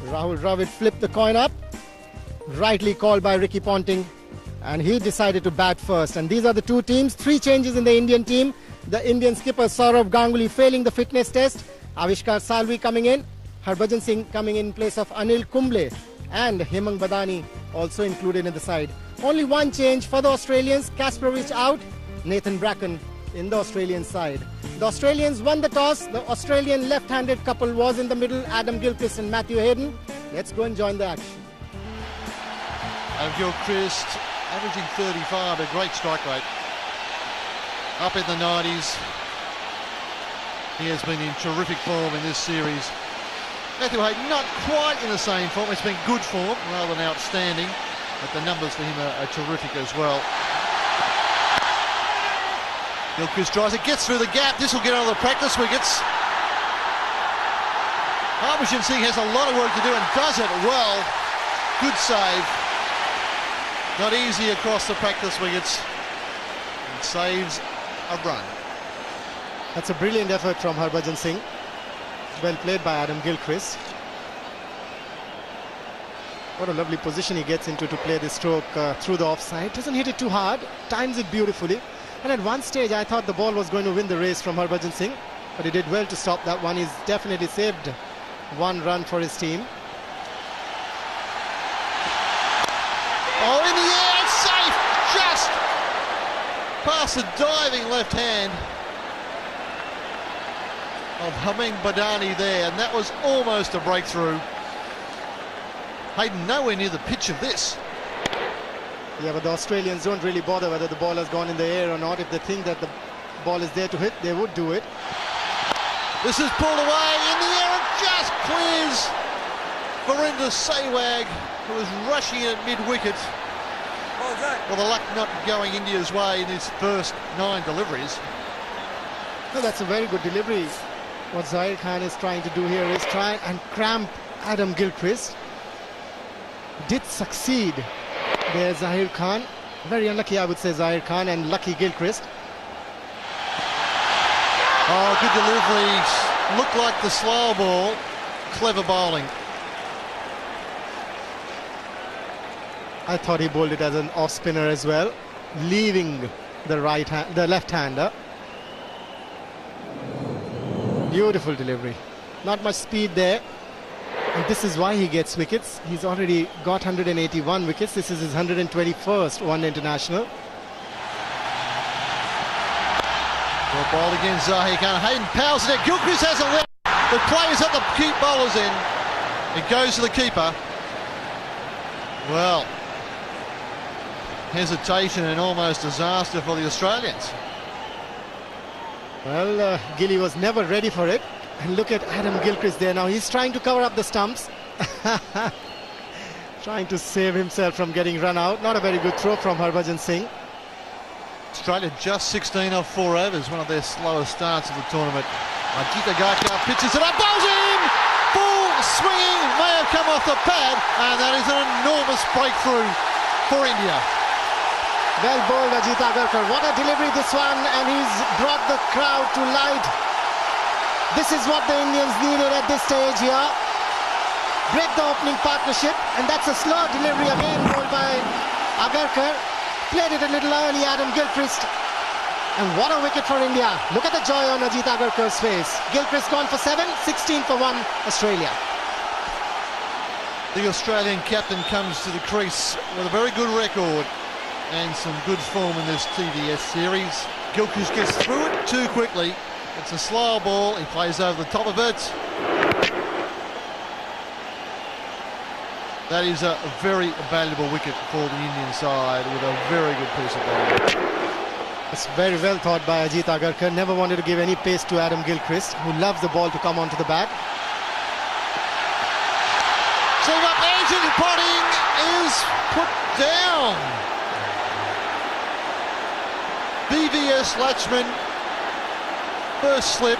Rahul Dravid flipped the coin up. Rightly called by Ricky Ponting. And he decided to bat first. And these are the two teams. 3 changes in the Indian team. The Indian skipper Saurav Ganguly failing the fitness test. Avishkar Salvi coming in. Harbhajan Singh coming in place of Anil Kumble. And Hemang Badani also included in the side. Only one change for the Australians. Kasparovich out. Nathan Bracken in the Australian side. The Australians won the toss. The Australian left-handed couple was in the middle. Adam Gilchrist and Matthew Hayden. Let's go and join the action. Adam Gilchrist averaging 35, a great strike rate. Up in the 90s. He has been in terrific form in this series. Matthew Hayden not quite in the same form. It's been good form rather than outstanding, but the numbers for him are terrific as well. Gilchrist tries it, gets through the gap. This will get on the practice wickets. Harbhajan Singh has a lot of work to do and does it well. Good save. Not easy across the practice wickets. And saves a run. That's a brilliant effort from Harbhajan Singh. Well played by Adam Gilchrist. What a lovely position he gets into to play this stroke through the offside. Doesn't hit it too hard, times it beautifully. And at one stage I thought the ball was going to win the race from Harbhajan Singh, but he did well to stop that one. He's definitely saved 1 run for his team. Oh, in the air, it's safe! Just past the diving left hand of Hemang Badani there, and that was almost a breakthrough. Hayden nowhere near the pitch of this. Yeah, but the Australians don't really bother whether the ball has gone in the air or not. If they think that the ball is there to hit, they would do it. This is pulled away in the air and just clears Verinder Sehwag, who was rushing in at mid-wicket. Well, the luck not going India's way in his first 9 deliveries. No, that's a very good delivery. What Zahir Khan is trying to do here is try and cramp Adam Gilchrist. Did succeed there, Zahir Khan. Very unlucky, I would say, Zahir Khan, and lucky Gilchrist. Oh, good delivery. Looked like the slow ball. Clever bowling. I thought he bowled it as an off-spinner as well, leaving the left-hander. Beautiful delivery. Not much speed there. And this is why he gets wickets. He's already got 181 wickets. This is his 121st one international. Well bowled against Zahir Khan. Hayden powers it. Gilchrist hasn't left. The players have to keep bowlers in. It goes to the keeper. Well, hesitation and almost disaster for the Australians. Well, Gilly was never ready for it. And look at Adam Gilchrist there now. He's trying to cover up the stumps. Trying to save himself from getting run out. Not a very good throw from Harbhajan Singh. Australia just 16 off 4 overs, one of their slowest starts of the tournament. Ajit Agarkar pitches it up, bowls in! Full swinging, may have come off the pad, and that is an enormous breakthrough for India. Well bowled, Ajit Agarkar. What a delivery this one, and he's brought the crowd to light. This is what the Indians needed at this stage here. Break the opening partnership, and that's a slow delivery again bowled by Agarkar. Played it a little early, Adam Gilchrist. And what a wicket for India. Look at the joy on Ajit Agarkar's face. Gilchrist gone for 7, 16 for 1, Australia. The Australian captain comes to the crease with a very good record and some good form in this TVS series. Gilchrist gets through it too quickly. It's a slow ball. He plays over the top of it. That is a very valuable wicket for the Indian side with a very good piece of bowling. It's very well thought by Ajit Agarkar. Never wanted to give any pace to Adam Gilchrist, who loves the ball to come onto the bat. Seam up, Agent Potting is put down. TVS Latchman, first slip.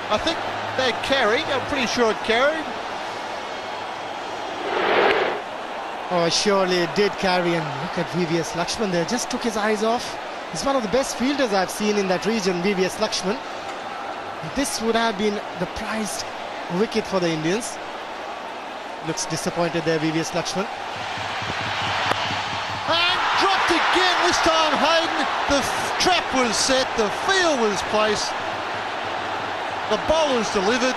I think they carried. I'm pretty sure it carried. Oh, surely it did carry, and look at VVS Lakshman there, just took his eyes off. He's one of the best fielders I've seen in that region, VVS Lakshman. This would have been the prized wicket for the Indians. Looks disappointed there, VVS Lakshman. And dropped again, this time Hayden. The trap was set, the field was placed, the bowler's delivered,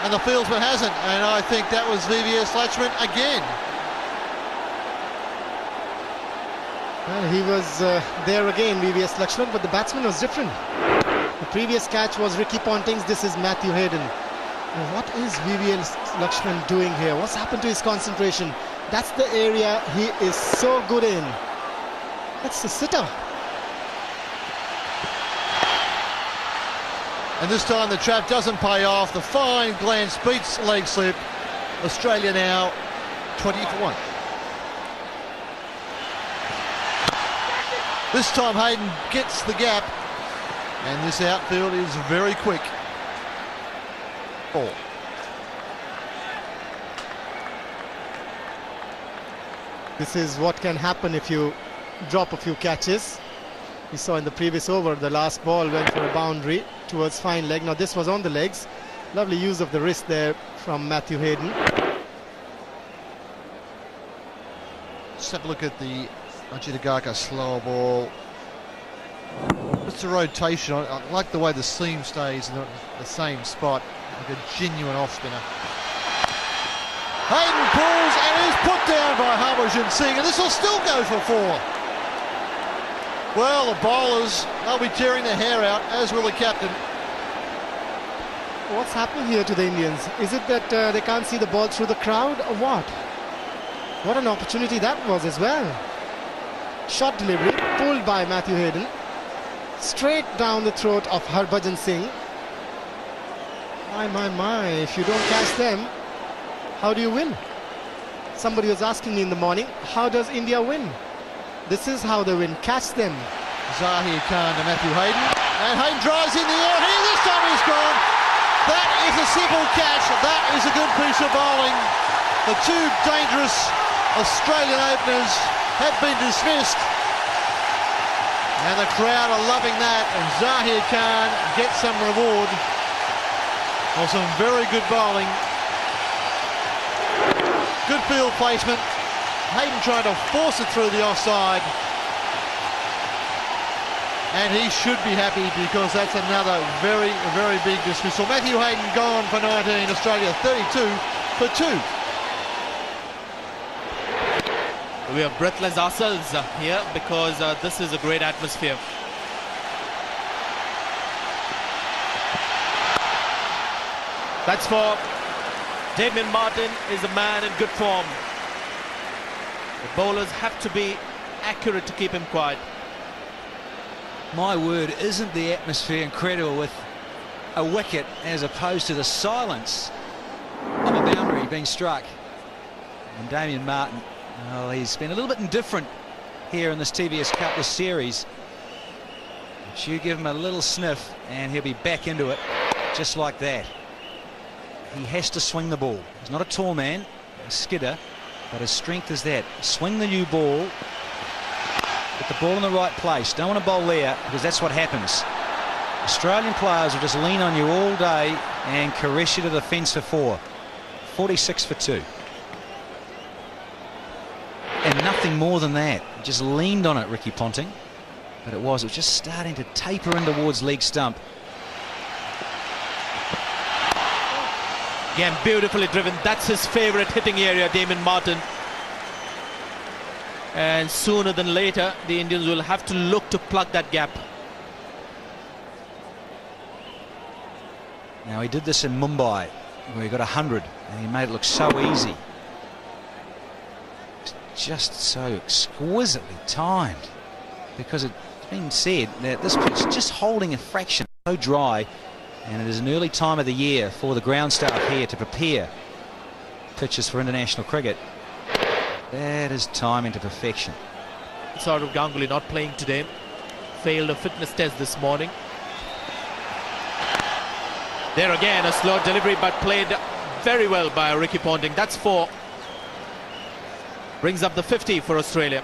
and the fieldsman hasn't. And I think that was VVS Lakshman again. Well, he was there again, VVS Lakshman, but the batsman was different. The previous catch was Ricky Ponting's, this is Matthew Hayden. What is VVS Lakshman doing here? What's happened to his concentration? That's the area he is so good in. That's the sitter. And this time the trap doesn't pay off. The fine glance beats leg slip. Australia now 20 for 1. This time Hayden gets the gap, and this outfield is very quick. 4. This is what can happen if you drop a few catches. We saw in the previous over, the last ball went for a boundary towards fine leg. Now this was on the legs. Lovely use of the wrist there from Matthew Hayden. Let's have a look at the Ajitagaka slower ball. It's a rotation. I like the way the seam stays in the same spot, like a genuine off-spinner. Hayden pulls and is put down by Harbhajan Singh, and this will still go for 4. Well, the bowlers, they'll be tearing their hair out, as will the captain. What's happening here to the Indians? Is it that they can't see the ball through the crowd, or what? What an opportunity that was as well. Shot delivery, pulled by Matthew Hayden. Straight down the throat of Harbhajan Singh. My, if you don't catch them, how do you win? Somebody was asking me in the morning, how does India win? This is how they win. Catch them. Zahir Khan to Matthew Hayden. And Hayden drives in the air. Here, this time he's gone. That is a simple catch. That is a good piece of bowling. The two dangerous Australian openers have been dismissed. And the crowd are loving that. And Zahir Khan gets some reward for some very good bowling. Good field placement. Hayden trying to force it through the offside. And he should be happy because that's another very, very big dismissal. Matthew Hayden gone for 19, Australia 32 for 2. We are breathless ourselves here because this is a great atmosphere. That's for Damien Martyn, is a man in good form. The bowlers have to be accurate to keep him quiet. My word, isn't the atmosphere incredible with a wicket as opposed to the silence of a boundary being struck? And Damien Martyn, well, he's been a little bit indifferent here in this TVS Cup this series. But you give him a little sniff and he'll be back into it just like that. He has to swing the ball. He's not a tall man, a skidder, but his strength is that. Swing the new ball, put the ball in the right place. Don't want to bowl there because that's what happens. Australian players will just lean on you all day and caress you to the fence for 4. 46 for 2. And nothing more than that. He just leaned on it, Ricky Ponting. But it was just starting to taper in towards leg stump. Again, beautifully driven. That's his favourite hitting area, Damien Martyn. And sooner than later, the Indians will have to look to plug that gap. Now, he did this in Mumbai, where he got 100, and he made it look so easy. Just so exquisitely timed, because it's been said that this pitch is just holding a fraction, so dry, and it is an early time of the year for the ground staff here to prepare pitches for international cricket. That is timing to perfection. Saurav Ganguly not playing today, failed a fitness test this morning. There again, a slow delivery, but played very well by Ricky Ponting. That's 4. Brings up the 50 for Australia.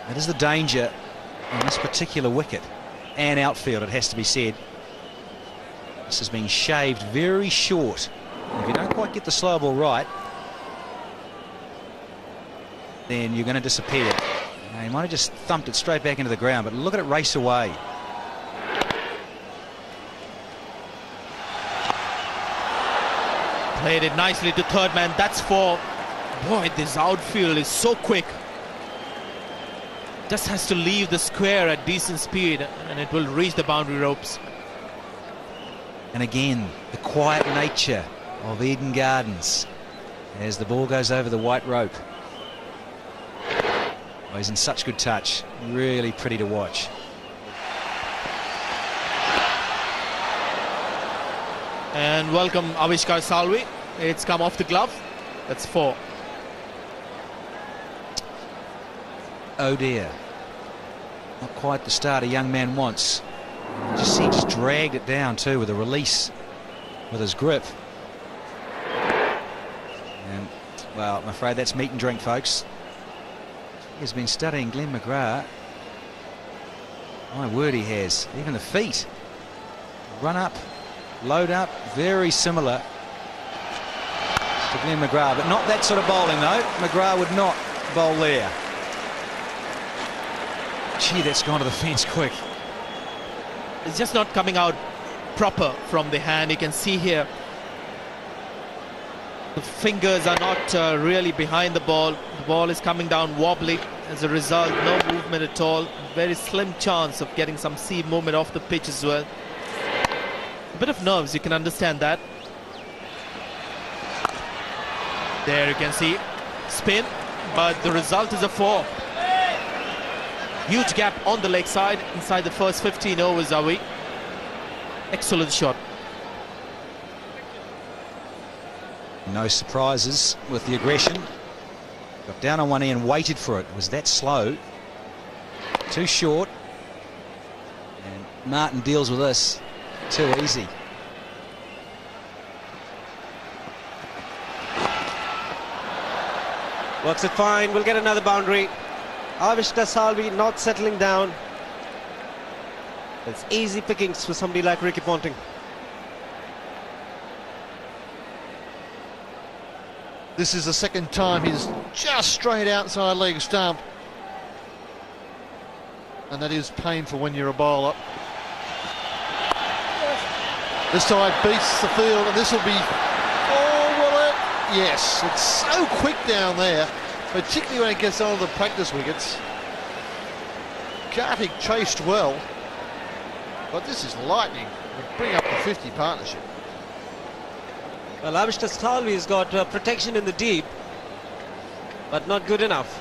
That is the danger on this particular wicket and outfield, it has to be said. This has been shaved very short. If you don't quite get the slow ball right, then you're going to disappear. Now, he might have just thumped it straight back into the ground, but look at it race away. Played it nicely to third man. That's four. Boy, this outfield is so quick. Just has to leave the square at decent speed and it will reach the boundary ropes. And again, the quiet nature of Eden Gardens as the ball goes over the white rope. Oh, he's in such good touch. Really pretty to watch. And welcome Avishkar Salvi. It's come off the glove. That's four. Oh dear. Not quite the start a young man wants. You just see he just dragged it down too with a release with his grip. And, well, I'm afraid that's meat and drink, folks. He's been studying Glenn McGrath. My word, he has. Even the feet. Run up, load up, very similar to Glenn McGrath, but not that sort of bowling though. McGrath would not bowl there. Gee, that's gone to the fence quick. It's just not coming out proper from the hand. You can see here the fingers are not really behind the ball. The ball is coming down wobbly. As a result, no movement at all. Very slim chance of getting some seam movement off the pitch as well. A bit of nerves, you can understand that. There you can see spin, but the result is a four. Huge gap on the leg side inside the first 15 overs, are we? Excellent shot. No surprises with the aggression. Got down on one knee and waited for it. It was that slow. Too short. And Martin deals with this too easy. Works it fine. We'll get another boundary. Avishkar Salvi not settling down. It's easy pickings for somebody like Ricky Ponting. This is the second time he's just straight outside leg stump. And that is painful when you're a bowler. This side beats the field and this will be... Oh, will it? Yes, it's so quick down there, particularly when it gets onto the practice wickets. Kartik chased well, but this is lightning. Would bring up the 50 partnership. Well, Avishkar Salvi has got protection in the deep, but not good enough.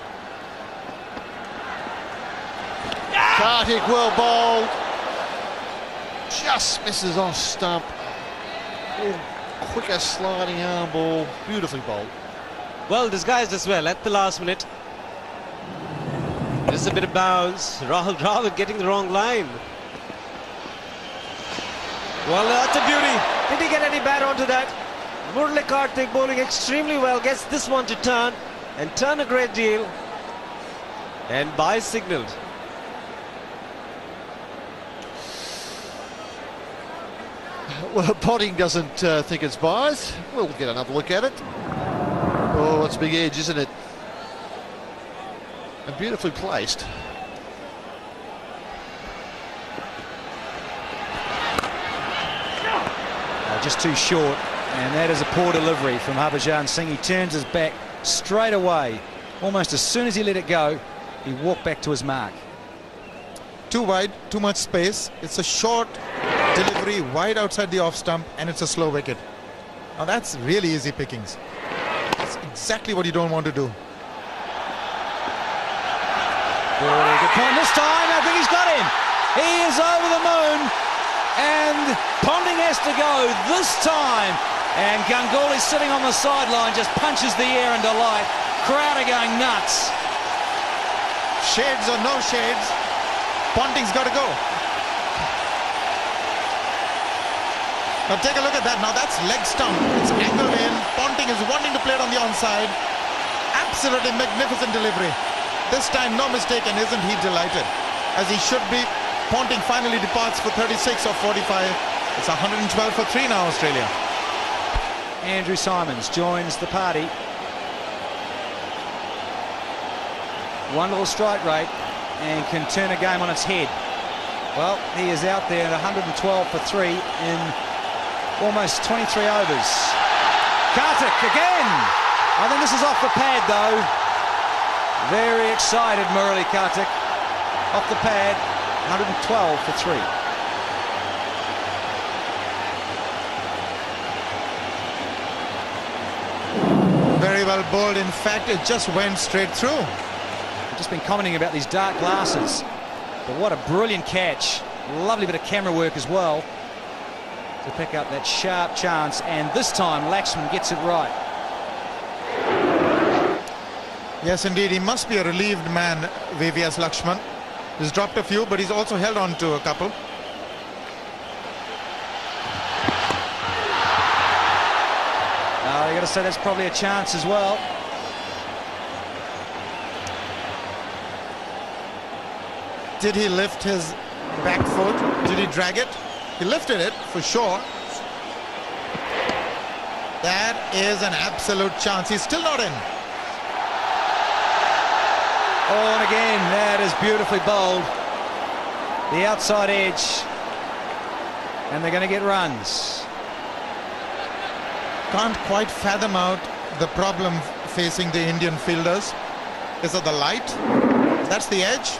Kartik well bowled. Just misses off stump. Quicker sliding arm ball. Beautifully bowled. Well disguised as well at the last minute. Just a bit of bounce. Rahul Dravid getting the wrong line. Well, that's a beauty. Did he get any bat onto that? Murali Kartik bowling extremely well. Gets this one to turn and turn a great deal. And bye signalled. Well, Ponting doesn't think it's bias. We'll get another look at it. Oh, it's a big edge, isn't it? And beautifully placed. Just too short, and that is a poor delivery from Harbhajan Singh. He turns his back straight away. Almost as soon as he let it go, he walked back to his mark. Too wide, too much space. It's a short delivery wide outside the off stump, and it's a slow wicket. Now that's really easy pickings. That's exactly what you don't want to do. Very good point this time. I think he's got him. He is over the moon, and Ponting has to go this time. And Ganguly sitting on the sideline just punches the air in delight. Crowd are going nuts. Shades or no shades, Ponting's got to go. Now take a look at that. Now that's leg stump. It's angled in. Ponting is wanting to play it on the onside. Absolutely magnificent delivery. This time, no mistake, and isn't he delighted? As he should be. Ponting finally departs for 36 or 45. It's 112 for 3 now, Australia. Andrew Symonds joins the party. One little strike rate and can turn a game on its head. Well, he is out there at 112 for 3 in almost 23 overs. Kartik again. I think this is off the pad though. Very excited Murali Kartik. Off the pad, 112 for 3. Very well bowled. In fact, it just went straight through. I've just been commenting about these dark glasses. But what a brilliant catch. Lovely bit of camera work as well to pick up that sharp chance. And this time, Laxman gets it right. Yes, indeed. He must be a relieved man, VVS Lakshman. He's dropped a few, but he's also held on to a couple. Now, you got to say that's probably a chance as well. Did he lift his back foot? Did he drag it? He lifted it for sure. That is an absolute chance. He's still not in. Oh, and again, that is beautifully bowled. The outside edge. And they're going to get runs. Can't quite fathom out the problem facing the Indian fielders. Is it the light? That's the edge.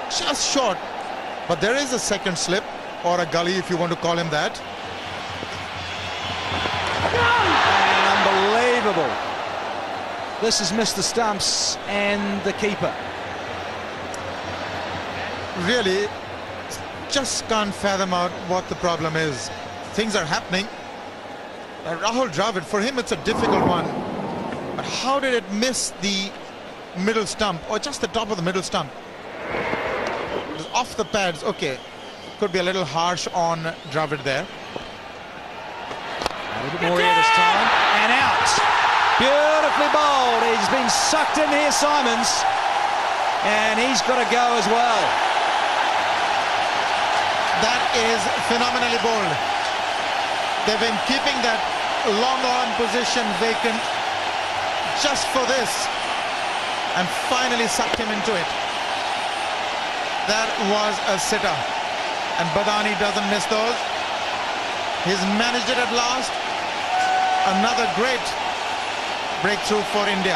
Just short. But there is a second slip, or a gully if you want to call him that. And unbelievable. This has missed the stumps and the keeper. Really, just can't fathom out what the problem is. Things are happening. Rahul Dravid, for him it's a difficult one. But how did it miss the middle stump, or just the top of the middle stump? It was off the pads. Okay, could be a little harsh on Dravid there. A little bit more here this time. And out. Beautifully bowled. He's been sucked in here, Symonds. And he's got to go as well. That is phenomenally bowled. They've been keeping that long on position vacant just for this, and finally sucked him into it. That was a sitter, and Badani doesn't miss those. He's managed it at last. Another great breakthrough for India.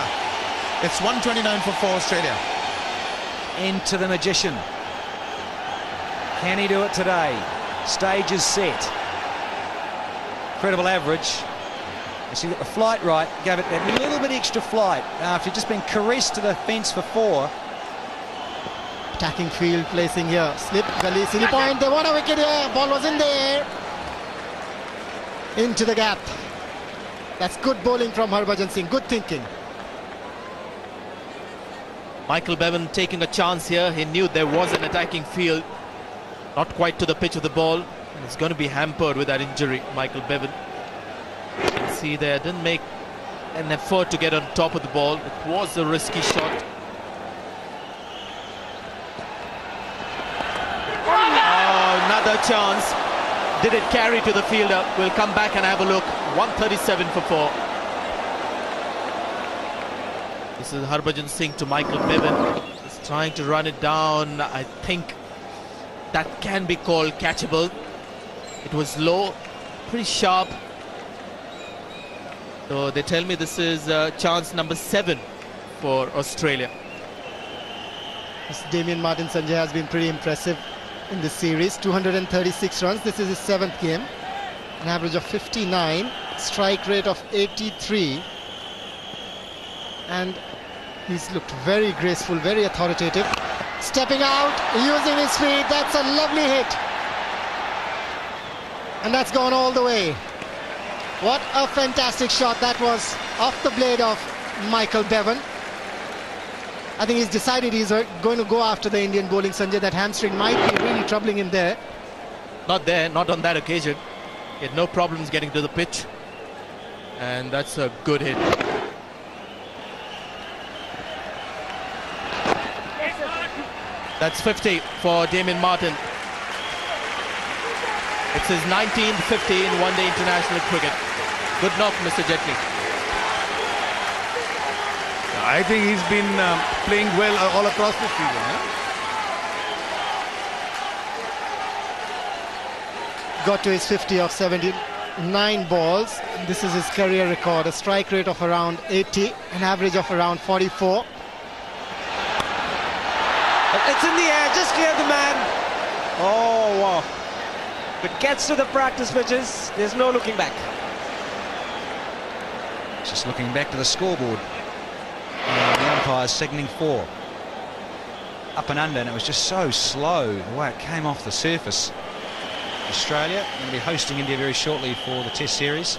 It's 129 for 4 Australia. Into the magician. Can he do it today? Stage is set. Incredible average. So you got the flight right, gave it that little bit extra flight after just been caressed to the fence for 4. Attacking field placing here. Slip, gully, silly point. They want a wicket here. Ball was in there. Into the gap. That's good bowling from Harbhajan Singh. Good thinking. Michael Bevan taking a chance here. He knew there was an attacking field. Not quite to the pitch of the ball. And it's going to be hampered with that injury, Michael Bevan. You can see there, didn't make an effort to get on top of the ball. It was a risky shot. Oh, another chance. Did it carry to the fielder? We'll come back and have a look. 137 for 4. This is Harbhajan Singh to Michael Bevan. He's trying to run it down. I think that can be called catchable. It was low, pretty sharp. So they tell me this is chance number 7 for Australia. This Damien Martin Sanjay has been pretty impressive in this series. 236 runs. This is his 7th game. An average of 59. Strike rate of 83. And he's looked very graceful, very authoritative. Stepping out, using his feet. That's a lovely hit. And that's gone all the way. What a fantastic shot that was off the blade of Michael Bevan. I think he's decided he's going to go after the Indian bowling, Sanjay. That hamstring might be really troubling him there. Not there, not on that occasion. He had no problems getting to the pitch. And that's a good hit. That's 50 for Damien Martin. It's his 19th 50 in one-day international cricket. Good knock, Mr. Jetney. I think he's been playing well all across the season. Got to his 50 of 79 balls. This is his career record. A strike rate of around 80, an average of around 44. It's in the air, just clear the man. Oh, wow. If it gets to the practice pitches, there's no looking back. Just looking back to the scoreboard. And the umpire's signalling 4. Up and under, and it was just so slow the way it came off the surface. Australia going to be hosting India very shortly for the Test series.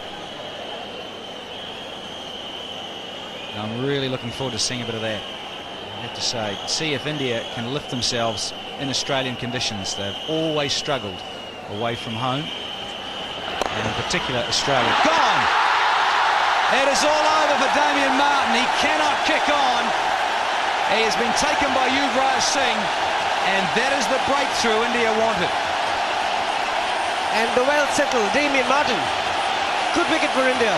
And I'm really looking forward to seeing a bit of that. I have to say, see if India can lift themselves in Australian conditions. They've always struggled away from home, and in particular Australia. Gone! It is all over for Damien Martin. He cannot kick on. He has been taken by Yuvraj Singh, and that is the breakthrough India wanted. And the well-settled Damien Martin. Good wicket for India.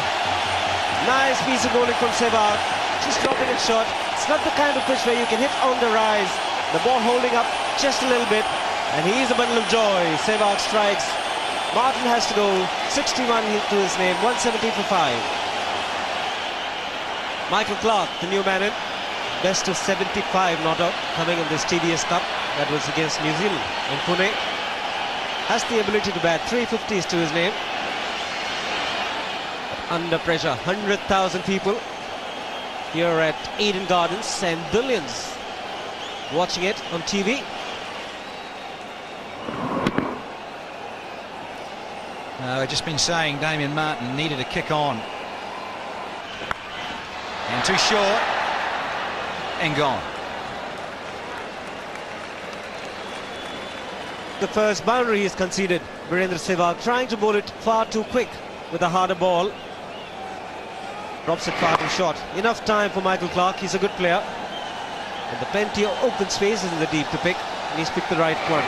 Nice piece of bowling from Sehwag. Just dropping it short. It's not the kind of pitch where you can hit on the rise. The ball holding up just a little bit. And he's a bundle of joy. Sehwag strikes. Martin has to go 61 to his name. 170 for 5. Michael Clarke, the new man in. Best of 75 not out coming in this TVS Cup. That was against New Zealand in Pune. Has the ability to bat 350s to his name. Under pressure, 100,000 people here at Eden Gardens and billions watching it on TV. I've just been saying Damien Martin needed a kick on. And too short. And gone. The first boundary is conceded. Virendra Sehwag trying to bowl it far too quick with a harder ball. Drops it far too short. Enough time for Michael Clarke. He's a good player. And the plenty of open spaces in the deep to pick. And he's picked the right one.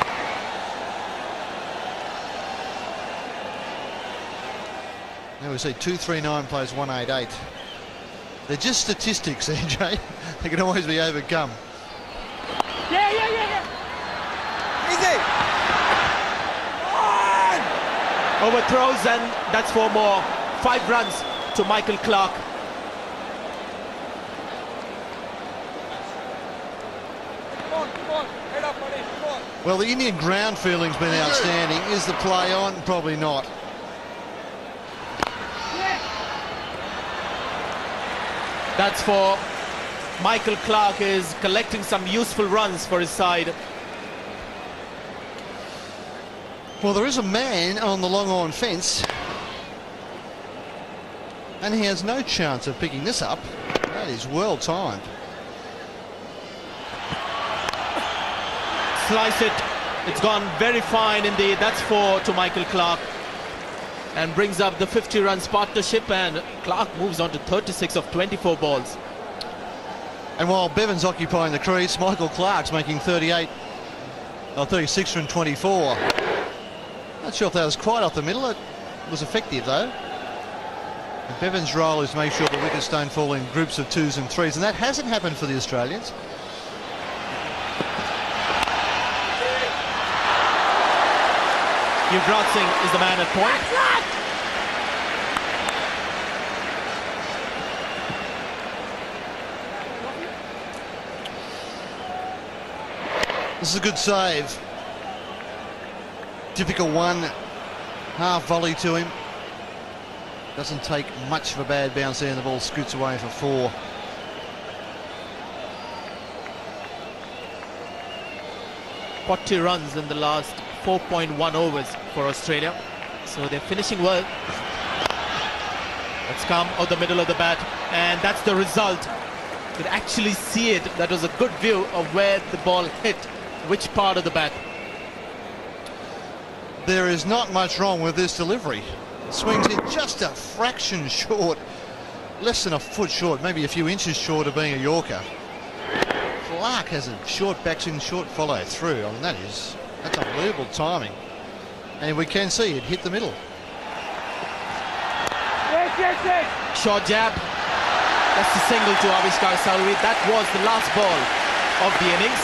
Now we see 239 plays 188. They're just statistics, AJ. They can always be overcome. Overthrows, and that's 4 more. 5 runs to Michael Clarke. Well, the Indian ground fielding's been outstanding. Is the play on? Probably not. That's for Michael Clarke, is collecting some useful runs for his side. Well, there is a man on the long on fence, and he has no chance of picking this up. That is well timed. Slice it. It's gone very fine indeed. That's 4 to Michael Clarke, and brings up the 50 runs partnership, and Clarke moves on to 36 of 24 balls. And while Bevan's occupying the crease, Michael Clarke's making 38 or 36 from 24. Not sure if that was quite off the middle. It was effective though. And Bevan's role is to make sure the wickets don't fall in groups of 2s and 3s, and that hasn't happened for the Australians. Yuvraj Singh is the man at point. This is a good save. Difficult one. Half volley to him. Doesn't take much of a bad bounce there, and the ball scoots away for 4. .40 runs in the last 4.1 overs for Australia, so they're finishing well. Let's come out the middle of the bat, and that's the result. You could actually see it. That was a good view of where the ball hit, which part of the bat. There is not much wrong with this delivery. Swings in just a fraction short, less than a foot short, maybe a few inches short of being a Yorker. Clarke has a short backswing, short follow through. I mean, that's unbelievable timing. And we can see it hit the middle. Short jab. That's the single to Avishkar Salvi. That was the last ball of the innings.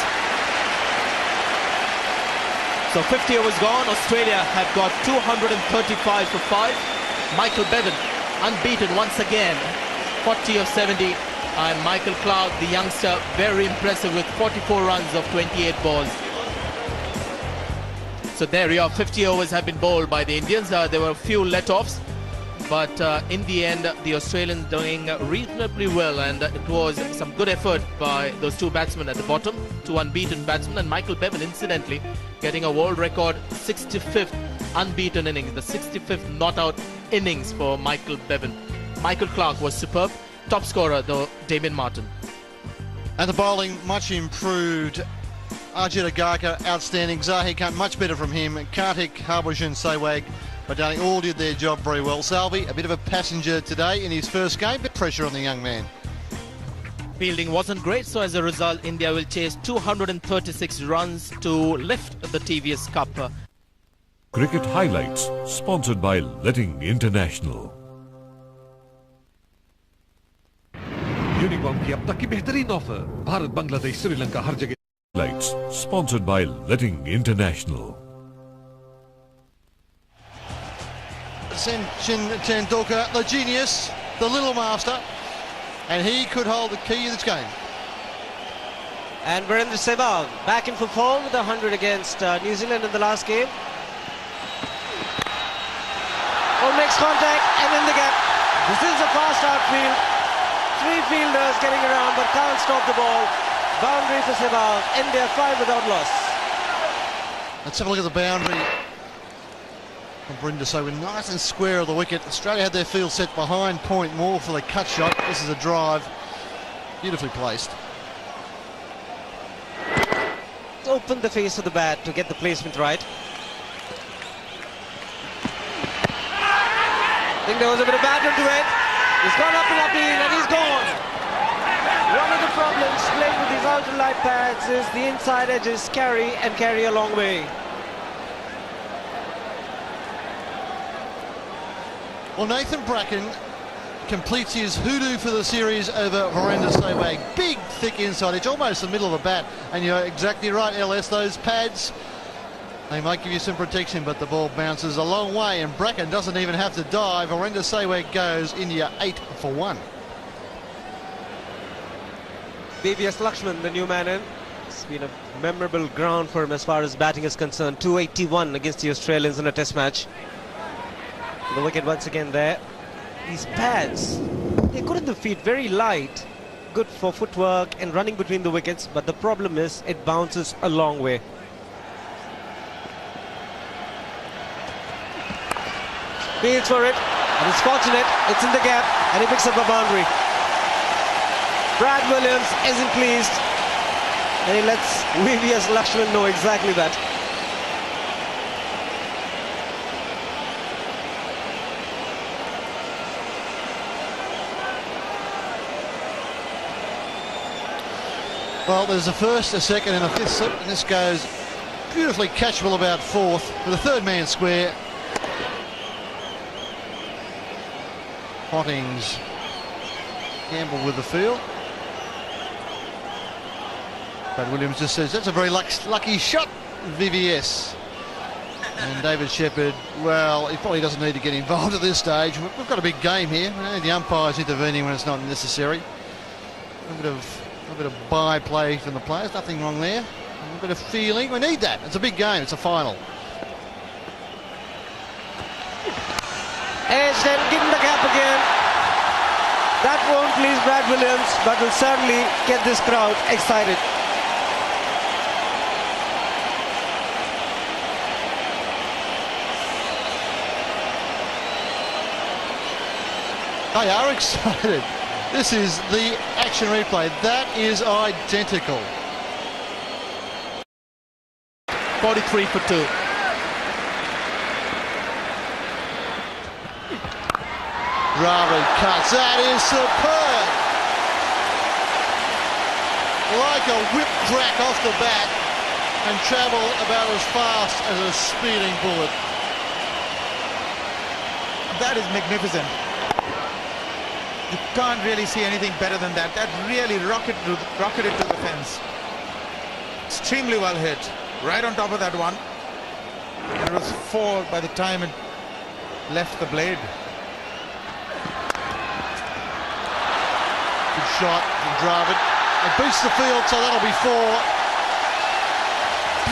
So 50 overs gone. Australia have got 235 for 5. Michael Bevan unbeaten once again. 40 of 70. And Michael Clarke, the youngster, very impressive with 44 runs of 28 balls. So there you are. 50 overs have been bowled by the Indians. There were a few let-offs. But in the end, the Australians doing reasonably well, and it was some good effort by those two batsmen at the bottom, two unbeaten batsmen, and Michael Bevan, incidentally, getting a world record 65th unbeaten innings, the 65th not-out innings for Michael Bevan. Michael Clarke was superb. Top scorer, though, Damien Martyn. And the bowling, much improved. Ajit Agarkar, outstanding. Zahir Khan, much better from him. Karthik, Harbhajan, Sehwag, Badani all did their job very well. Salvi, a bit of a passenger today in his first game, bit pressure on the young man. Fielding wasn't great, so as a result, India will chase 236 runs to lift the TVS Cup. Cricket highlights, sponsored by Letting International. Unicom की अब तक की बेहतरीन offer Bharat Bangladesh Sri Lanka हर जगह Highlights, sponsored by Letting International. Sachin Tendulkar, the genius, the little master, and he could hold the key of this game. And Virendra Sehwag back in for form with 100 against New Zealand in the last game. Oh, makes contact and in the gap. This is a fast outfield. Three fielders getting around but can't stop the ball. Boundary for Sehwag. India 5 without loss. Let's have a look at the boundary. Virendra Sehwag nice and square of the wicket. Australia had their field set behind point more for the cut shot. This is a drive. Beautifully placed. Open the face of the bat to get the placement right. I think there was a bit of batter to it. He's gone up and upfield and he's gone. One of the problems playing with these ultralight pads is the inside edges carry a long way. Well, Nathan Bracken completes his hoodoo for the series over Virendra Sehwag. Big, thick inside edge, almost the middle of the bat. And you're exactly right, LS, those pads, they might give you some protection, but the ball bounces a long way, and Bracken doesn't even have to dive. Virendra Sehwag goes India 8 for 1. TVS Lakshman, the new man in. It's been a memorable ground for him as far as batting is concerned. 281 against the Australians in a test match. The wicket once again there. These pads, they're good in the feet, very light, good for footwork and running between the wickets, but the problem is it bounces a long way. Fields for it, and it's fortunate, it's in the gap, and he picks up a boundary. Brad Williams isn't pleased, and he lets TVS Lakshman know exactly that. Well, there's a first, a second and a fifth slip, and this goes beautifully catchable about fourth with a third man square. Potting's gamble with the field. But Williams just says that's a very lucky shot, VVS. And David Shepherd, well, he probably doesn't need to get involved at this stage. We've got a big game here. The umpire's intervening when it's not necessary. A bit of by-play from the players, nothing wrong there. A bit of feeling, we need that. It's a big game, it's a final. Edged and given the gap again. That won't please Brad Williams, but will certainly get this crowd excited. They are excited. This is the action replay. That is identical. 43 for 2. Ravi cuts. That is superb. Like a whip crack off the bat and travel about as fast as a speeding bullet. That is magnificent. You can't really see anything better than that. That really rocketed to the fence. Extremely well hit. Right on top of that one. And it was 4 by the time it left the blade. Good shot from Dravid. It beats the field, so that'll be 4.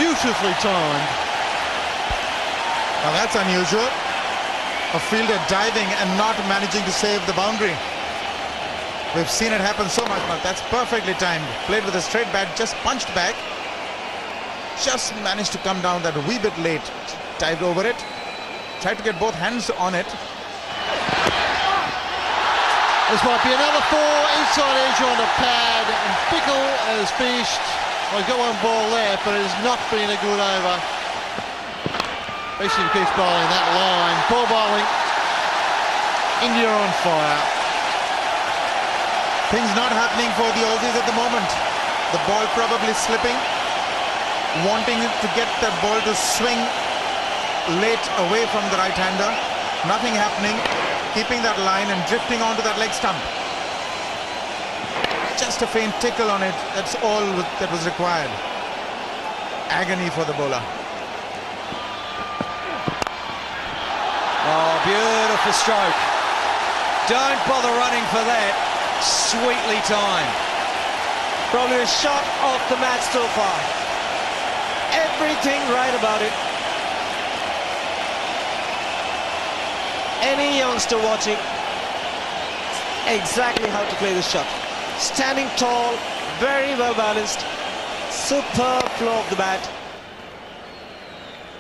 Beautifully timed. Now that's unusual. A fielder diving and not managing to save the boundary. We've seen it happen so much, but that's perfectly timed. Played with a straight bat, just punched back. Just managed to come down that wee bit late. Dived over it. Tried to get both hands on it. This might be another 4. Inside edge on the pad. And Bickle has finished. Well, he's got one ball there, but it has not been a good over. Basically keeps bowling that line. Poor bowling. India on fire. Things not happening for the Aussies at the moment. The ball probably slipping. Wanting to get that ball to swing late away from the right-hander. Nothing happening. Keeping that line and drifting onto that leg stump. Just a faint tickle on it. That's all that was required. Agony for the bowler. Oh, beautiful stroke. Don't bother running for that. Sweetly timed. Probably a shot off the match so far. Everything right about it. Any youngster watching, exactly how to play the shot. Standing tall, very well balanced, superb flow of the bat.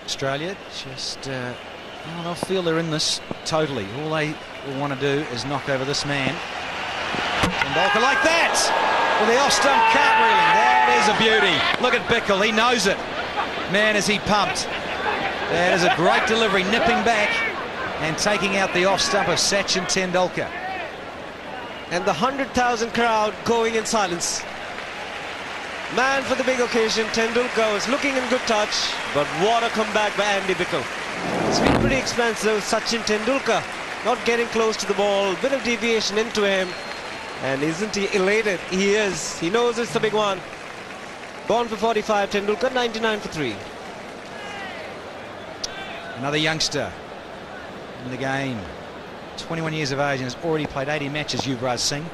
Australia just, they'll feel they're in this totally. All they will want to do is knock over this man. Tendulkar like that! With the off-stump cartwheeling. That is a beauty. Look at Bickle, he knows it. Man, is he pumped. That is a great delivery, nipping back and taking out the off-stump of Sachin Tendulkar. And the 100,000 crowd going in silence. Man for the big occasion, Tendulkar was looking in good touch, but what a comeback by Andy Bickle. It's been pretty expensive. Sachin Tendulkar not getting close to the ball, bit of deviation into him, and isn't he elated? He is. He knows it's the big one. Gone for 45, Tendulkar 99 for 3. Another youngster in the game, 21 years of age, and has already played 80 matches, Yuvraj Singh.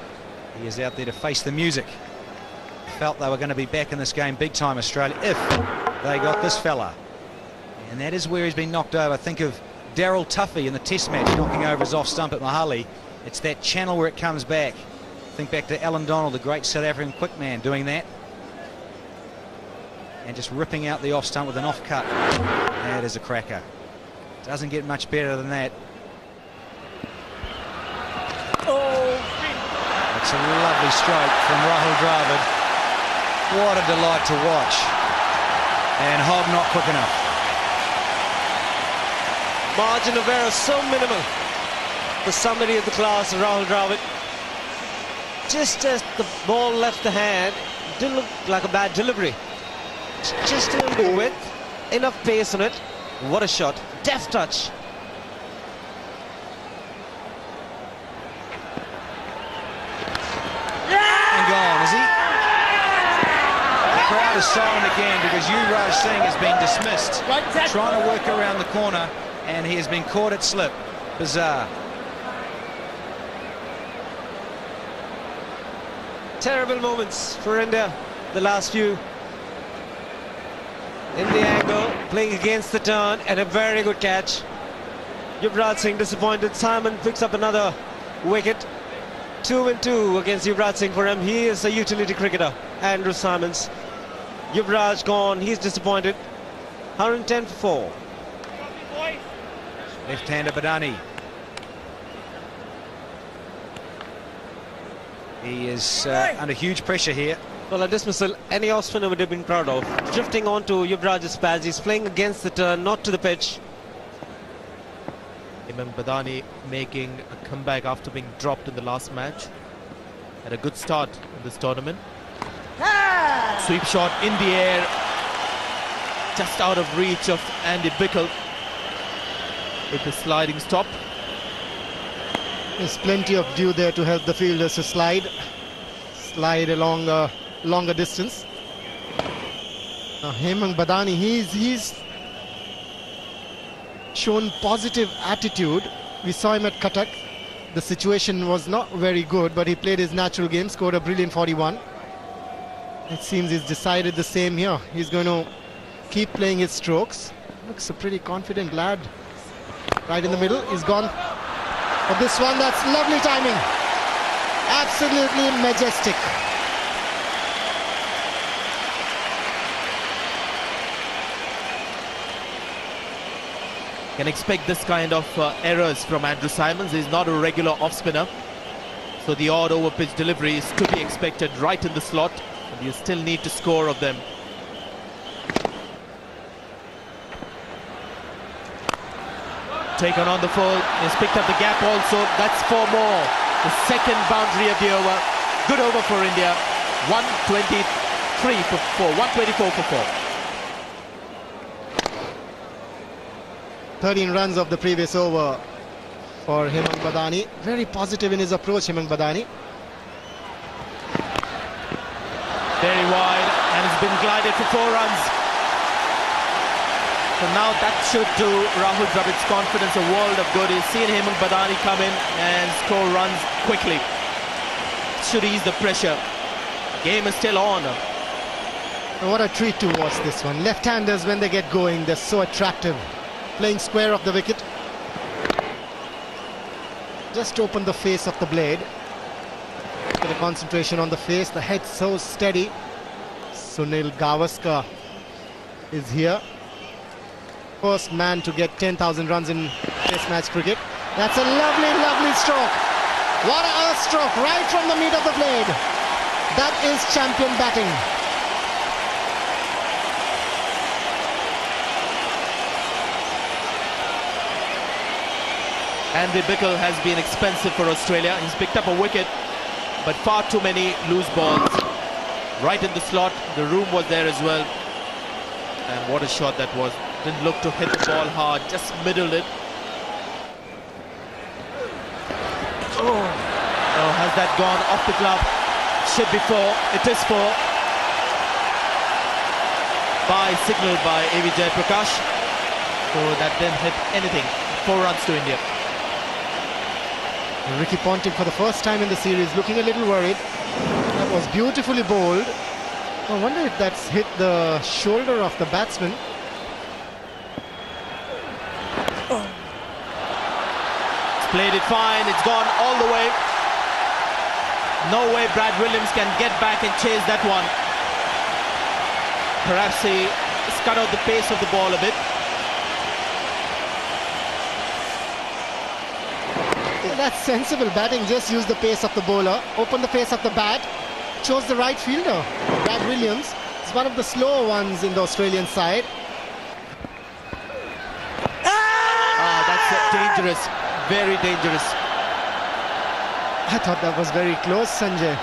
He is out there to face the music. Felt they were going to be back in this game big time, Australia, if they got this fella. And that is where he's been knocked over. Think of Daryl Tuffy in the test match knocking over his off stump at Mohali. It's that channel where it comes back. Think back to Alan Donald, the great South African quick man, doing that. And just ripping out the off stump with an off cut. That is a cracker. Doesn't get much better than that. Oh! It's a lovely stroke from Rahul Dravid. What a delight to watch. And Hogg not quick enough. Margin of error so minimal for somebody of the class of Rahul Dravid. Just as the ball left the hand, didn't look like a bad delivery. Just a little bit width, enough pace on it. What a shot. Deft touch. And gone, is he? The crowd is silent again because Yuvraj Singh has been dismissed. Trying to work around the corner, and he has been caught at slip. Bizarre. Terrible moments for India, the last few. In the angle, playing against the turn, and a very good catch. Yuvraj Singh disappointed. Simon picks up another wicket. 2-2 against Yuvraj Singh for him. He is a utility cricketer. Andrew Simons. Yuvraj gone. He's disappointed. 110 for 4. Left-hander Badani. He is under huge pressure here. Well, a dismissal any off spinner would have been proud of. Drifting onto Yuvraj's pads. He's playing against the turn, not to the pitch. Imam Badani making a comeback after being dropped in the last match. Had a good start in this tournament. Sweep shot in the air, just out of reach of Andy Bickle with the sliding stop. There's plenty of dew there to help the fielders to slide along a longer distance. Now Hemang Badani, he's shown positive attitude. We saw him at Cuttack. The situation was not very good, but he played his natural game, scored a brilliant 41. It seems he's decided the same here. He's going to keep playing his strokes. Looks a pretty confident lad. Right in the middle, he's gone for this one. That's lovely timing. Absolutely majestic. Can expect this kind of errors from Andrew Symonds. He's not a regular off-spinner, so the odd over-pitch delivery is to be expected right in the slot, but you still need to score of them. Taken on the full, he's picked up the gap also. That's 4 more. The second boundary of the over. Good over for India. 123 for 4, 124 for 4. 13 runs of the previous over for Hemang Badani. Very positive in his approach, Hemang Badani. Very wide, and it's been glided for 4 runs. So now that should do Rahul Dravid's confidence a world of good. He's seen Hemang Badani come in and score runs quickly. Should ease the pressure. Game is still on. What a treat to watch this one. Left-handers, when they get going, they're so attractive. Playing square of the wicket. Just open the face of the blade. Look at the concentration on the face. The head so steady. Sunil Gavaskar is here. First man to get 10,000 runs in Test match cricket. That's a lovely, lovely stroke. What a stroke right from the meat of the blade. That is champion batting. Andy Bickle has been expensive for Australia. He's picked up a wicket, but far too many loose balls. Right in the slot, the room was there as well. And what a shot that was. Didn't look to hit the ball hard, just middled it. Oh, has that gone off the glove? Should be 4. It is 4. By signal by A.V. Jayaprakash. So that didn't hit anything. 4 runs to India. Ricky Ponting for the first time in the series looking a little worried. That was beautifully bowled. I wonder if that's hit the shoulder of the batsman. It's played it fine. It's gone all the way. No way Brad Williams can get back and chase that one. Perhaps he just cut out the pace of the ball a bit. That's sensible batting. Just use the pace of the bowler, open the face of the bat, chose the right fielder. Brad Williams is one of the slower ones in the Australian side. That's dangerous, very dangerous. I thought that was very close, Sanjay.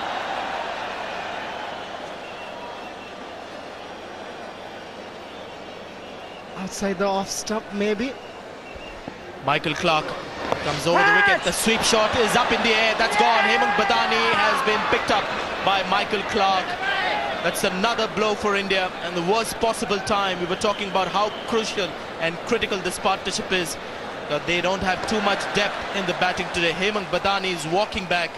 Outside the off stump, maybe. Michael Clarke comes over the wicket. The sweep shot is up in the air. That's gone. Hemang Badani has been picked up by Michael Clarke. That's another blow for India, and the worst possible time. We were talking about how crucial and critical this partnership is. They don't have too much depth in the batting today. Hemang Badani is walking back,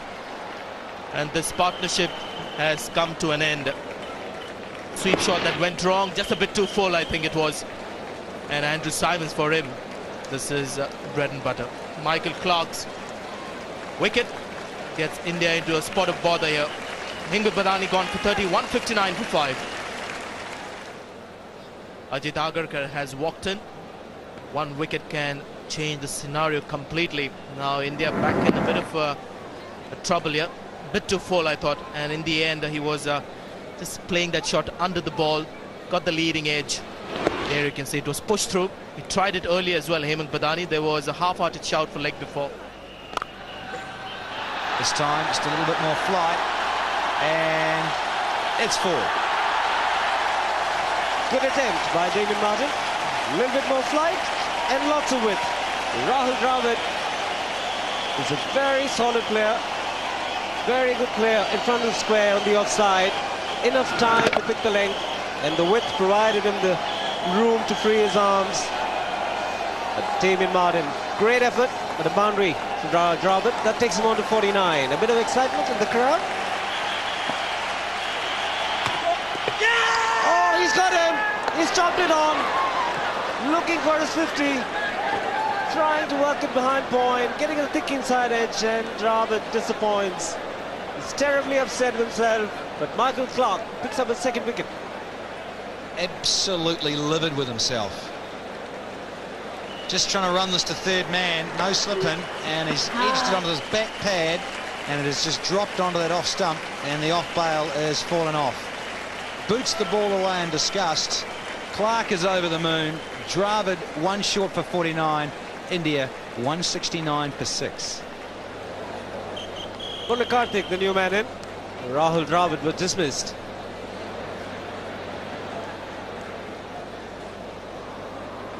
and this partnership has come to an end. Sweep shot that went wrong, just a bit too full, I think it was. And Andrew Symonds, for him, this is bread and butter. Michael Clarke's wicket gets India into a spot of bother here. Hemang Badani gone for 30, 159 for 5. Ajit Agarkar has walked in. 1 wicket can change the scenario completely. Now India back in a bit of a trouble here. Bit too full, I thought, and in the end he was just playing that shot under the ball, got the leading edge. There you can see it was pushed through. He tried it earlier as well, Hemang Badani. There was a half-hearted shout for leg before. This time just a little bit more flight, and it's 4. Good attempt by Damien Martin. A little bit more flight and lots of width. Rahul Dravid He's a very solid player. Very good player in front of the square on the offside. Enough time to pick the length, and the width provided him the room to free his arms. But Damien Martin, great effort, but a boundary to Dravid. That takes him on to 49. A bit of excitement in the crowd. Oh, he's got him. He's chopped it on. Looking for his 50. Trying to work it behind point, getting a thick inside edge, and Dravid disappoints. He's terribly upset with himself, but Michael Clark picks up his second wicket. Absolutely livid with himself. Just trying to run this to third man, no slipping, and he's edged it onto his back pad, and it has just dropped onto that off stump, and the off bail is fallen off. Boots the ball away in disgust. Clark is over the moon. Dravid one short for 49. India 169 for 6. Punna Karthik, the new man in. Rahul Dravid was dismissed.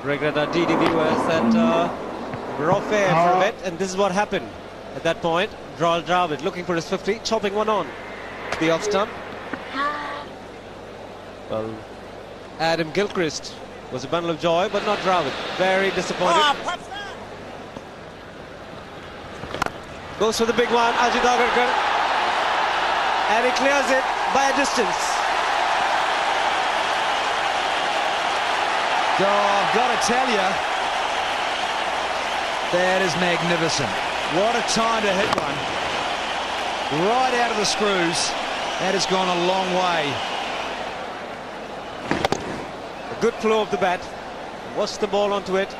Regret our DD viewers that we're off air for a bit, and this is what happened at that point. Rahul Dravid looking for his 50, chopping one on the off stump. Well, Adam Gilchrist was a bundle of joy, but not Dravid. Very disappointed. Goes for the big one, Ajit Agarkar, and he clears it by a distance. Oh, I've got to tell you, that is magnificent. What a time to hit one. Right out of the screws. That has gone a long way. A good flow of the bat. Watch the ball onto it.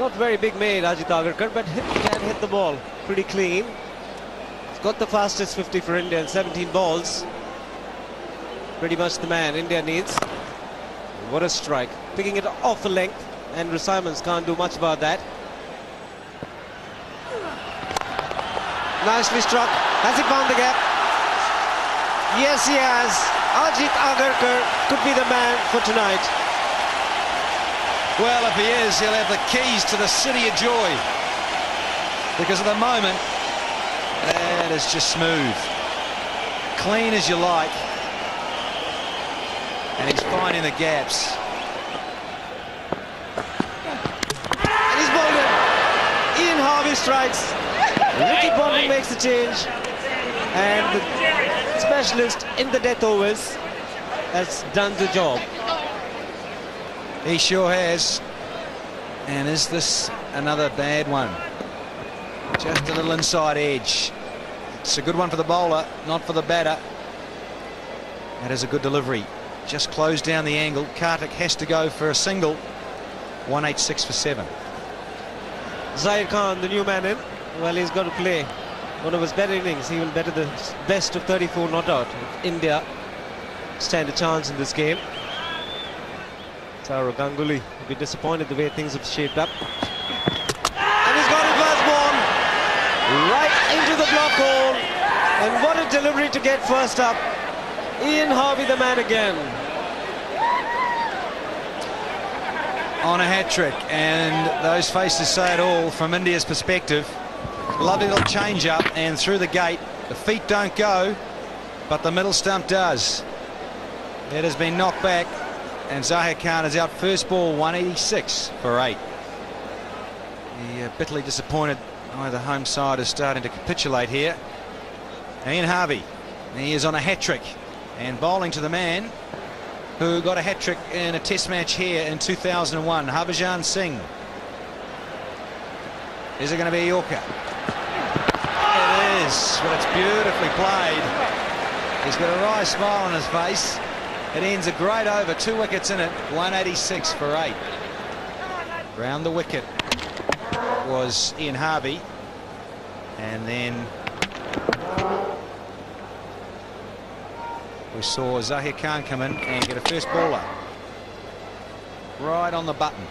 Not very big made, Ajit Agarkar, but can hit the ball pretty clean. He's got the fastest 50 for India in 17 balls. Pretty much the man India needs. What a strike. Picking it off the length. Andrew Simons can't do much about that. Nicely struck. Has he found the gap? Yes, he has. Ajit Agarkar could be the man for tonight. Well, if he is, he'll have the keys to the city of joy. Because at the moment, that is just smooth. Clean as you like. And he's finding the gaps. And he's bowled it. Ian Harvey strikes. Ricky Ponting makes the change. And the specialist in the death overs has done the job. He sure has. And is this another bad one? Just a little inside edge. It's a good one for the bowler, not for the batter. That is a good delivery. Just closed down the angle. Karthik has to go for a single. 186 for 7. Zahir Khan, the new man in. Well, he's got to play one of his better innings. He will better the best of 34 not out. If India stand a chance in this game. Saurav Ganguly will be disappointed the way things have shaped up. And he's got his last ball right into the block hole. And what a delivery to get first up. Ian Harvey, the man again. On a hat-trick, and those faces say it all from India's perspective. Lovely little change-up, and through the gate. The feet don't go, but the middle stump does. It has been knocked back, and Zahir Khan is out first ball, 186 for 8. The bitterly disappointed the home side is starting to capitulate here. Ian Harvey, he is on a hat-trick, and bowling to the man who got a hat-trick in a test match here in 2001, Harbhajan Singh. Is it going to be a Yorker? It is, but it's beautifully played. He's got a wry smile on his face. It ends a great over, 2 wickets in it, 186 for 8. Round the wicket was Ian Harvey, and then we saw Zahir Khan come in and get a first baller right on the button,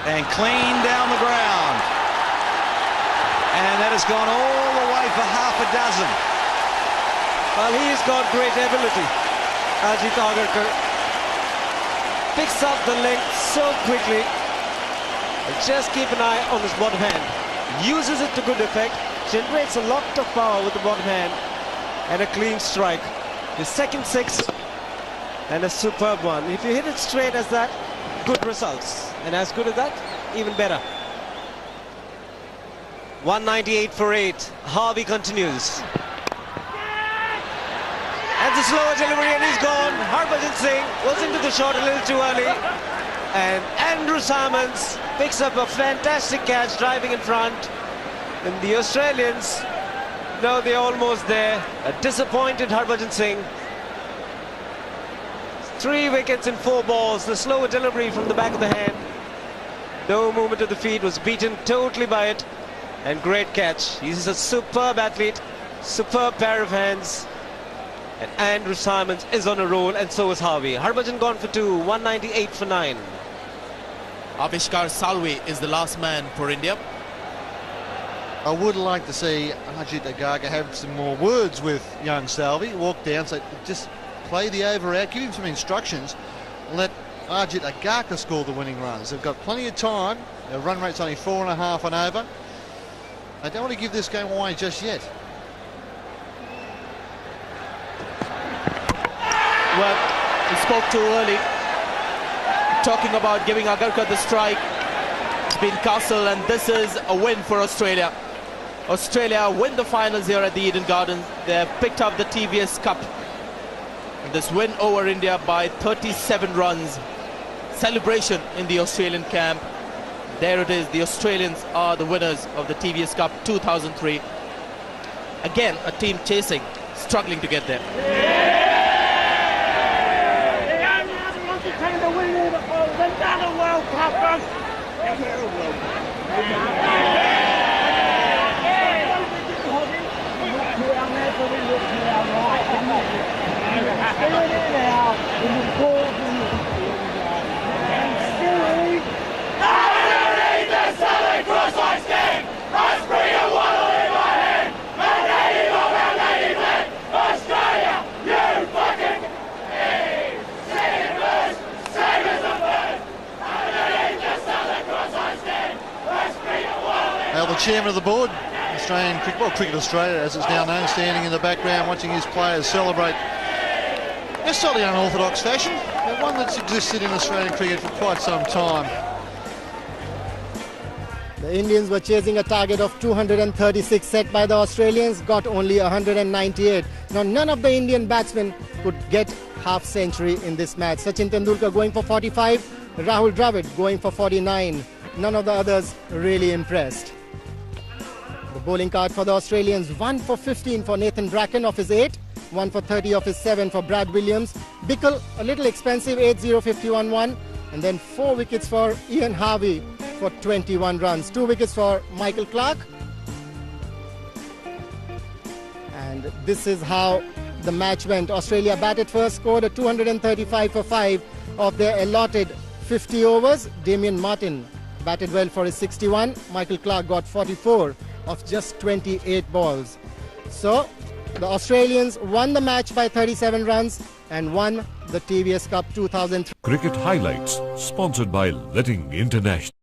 and clean down the ground, and that has gone all the way for half a dozen. Well, he's got great ability. Ajit Agarkar picks up the length so quickly. But just keep an eye on his bottom hand. Uses it to good effect. Generates a lot of power with the bottom hand. And a clean strike. His second six. And a superb one. If you hit it straight as that, good results. And as good as that, even better. 198 for 8. Harvey continues. And the slower delivery, and he's gone. Harbhajan Singh was into the shot a little too early. And Andrew Salmons picks up a fantastic catch driving in front. And the Australians, no, they're almost there. A disappointed Harbhajan Singh. 3 wickets in 4 balls. The slower delivery from the back of the hand. No movement of the feet, was beaten totally by it. And great catch. He's a superb athlete. Superb pair of hands. And Andrew Simons is on a roll, and so is Harvey. Harbhajan gone for 2, 198 for 9. Avishkar Salvi is the last man for India. I would like to see Ajit Agarkar have some more words with young Salvi. Walk down, say, just play the over out, give him some instructions, let Ajit Agarkar score the winning runs. They've got plenty of time. Their run rate's only 4.5 and over. They don't want to give this game away just yet. Well, he spoke too early, talking about giving Agarkar the strike. It's been castle, and this is a win for Australia. Australia win the finals here at the Eden Gardens. They have picked up the TVS Cup. This win over India by 37 runs. Celebration in the Australian camp. There it is. The Australians are the winners of the TVS Cup 2003. Again, a team chasing, struggling to get there. The chairman of the board, Cricket Australia as it's now known, standing in the background watching his players celebrate in a slightly unorthodox fashion, but one that's existed in Australian cricket for quite some time. The Indians were chasing a target of 236 set by the Australians, got only 198. Now none of the Indian batsmen could get half century in this match. Sachin Tendulkar going for 45, Rahul Dravid going for 49. None of the others really impressed. The bowling card for the Australians, 1 for 15 for Nathan Bracken of his 8, 1 for 30 of his 7 for Brad Williams. Bickle, a little expensive, 8-0, 51-1. And then 4 wickets for Ian Harvey for 21 runs. 2 wickets for Michael Clarke. And this is how the match went. Australia batted first, scored a 235 for 5 of their allotted 50 overs. Damien Martyn batted well for his 61. Michael Clarke got 44 of just 28 balls. So the Australians won the match by 37 runs and won the TVS Cup 2003. Cricket highlights sponsored by Letting International.